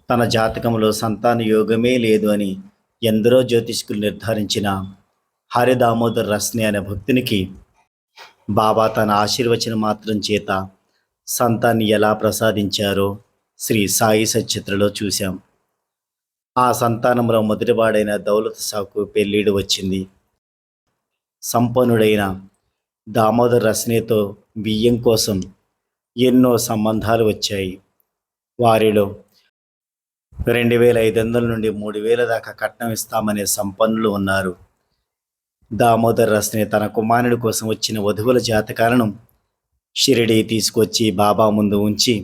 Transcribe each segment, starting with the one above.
తన జాతకంలో సంతాన యోగమే లేదు అని ఎందరో జ్యోతిష్కులు నిర్ధారించిన హరి దామోదర్ రస్నే అనే భక్తునికి బాబా తన ఆశీర్వచన మాత్రం చేత సంతాన్ని ఎలా ప్రసాదించారో శ్రీ సాయి సచిత్రలో చూశాం. ఆ సంతానంలో మొదటివాడైన దౌలత్ షాకు పెళ్ళిడు వచ్చింది. సంపన్నుడైన దామోదర్ రస్నేతో బియ్యం కోసం ఎన్నో సంబంధాలు వచ్చాయి. వారిలో 2,500 నుండి 3,000 దాకా కట్నం ఇస్తామనే సంపన్నులు ఉన్నారు. దామోదర్ రస్నే తన కుమారుడి కోసం వచ్చిన వధువుల జాతకాలను షిరిడీ తీసుకొచ్చి బాబా ముందు ఉంచి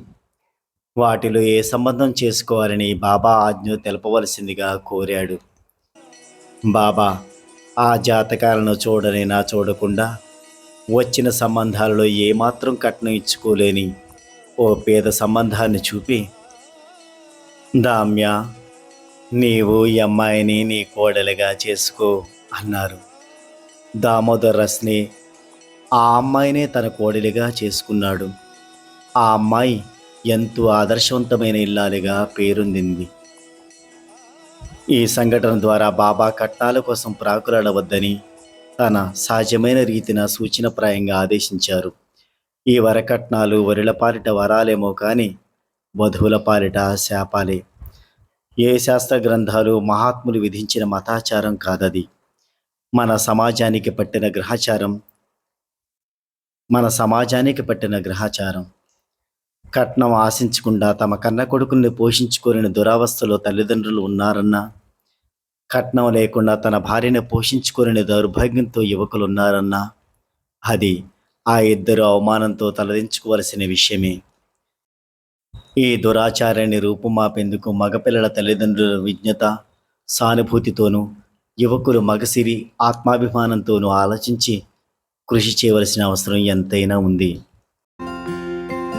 వాటిలో ఏ సంబంధం చేసుకోవాలని బాబా ఆజ్ఞ తెలపవలసిందిగా కోరాడు. బాబా ఆ జాతకాలను చూడనైనా చూడకుండా వచ్చిన సంబంధాలలో ఏమాత్రం కట్నం ఇచ్చుకోలేని ఓ పేద సంబంధాన్ని చూపి, దామ్య, నీవు ఈ అమ్మాయిని నీ కోడలిగా చేసుకో అన్నారు. దామోదర్ రస్నే ఆ అమ్మాయినే తన కోడలిగా చేసుకున్నాడు. ఆ అమ్మాయి ఎంతో ఆదర్శవంతమైన ఇల్లాలిగా పేరొందింది. ఈ సంఘటన ద్వారా బాబా కట్నాల కోసం ప్రాకులాడవద్దని తన సహజమైన రీతిన సూచనప్రాయంగా ఆదేశించారు. ఈ వరకట్నాలు వరుల పాలిట వరాలేమో కానీ వధువుల పాలిట శాపాలే. ఏ శాస్త్ర గ్రంథాలు మహాత్ములు విధించిన మతాచారం కాదది. మన సమాజానికి పట్టిన గ్రహచారం. కట్నం ఆశించకుండా తమ కన్న కొడుకుల్ని పోషించుకోలేని దురావస్థలో తల్లిదండ్రులు ఉన్నారన్నా, కట్నం లేకుండా తన భార్యను పోషించుకోలేని దౌర్భాగ్యంతో యువకులున్నారన్నా అది ఆ ఇద్దరు అవమానంతో తలదించుకోవలసిన విషయమే. ఈ దురాచారాన్ని రూపుమాపేందుకు మగపిల్లల తల్లిదండ్రుల విజ్ఞత, సానుభూతితోనూ, యువకులు మగసిరి ఆత్మాభిమానంతోనూ ఆలోచించి కృషి చేయవలసిన అవసరం ఎంతైనా ఉంది.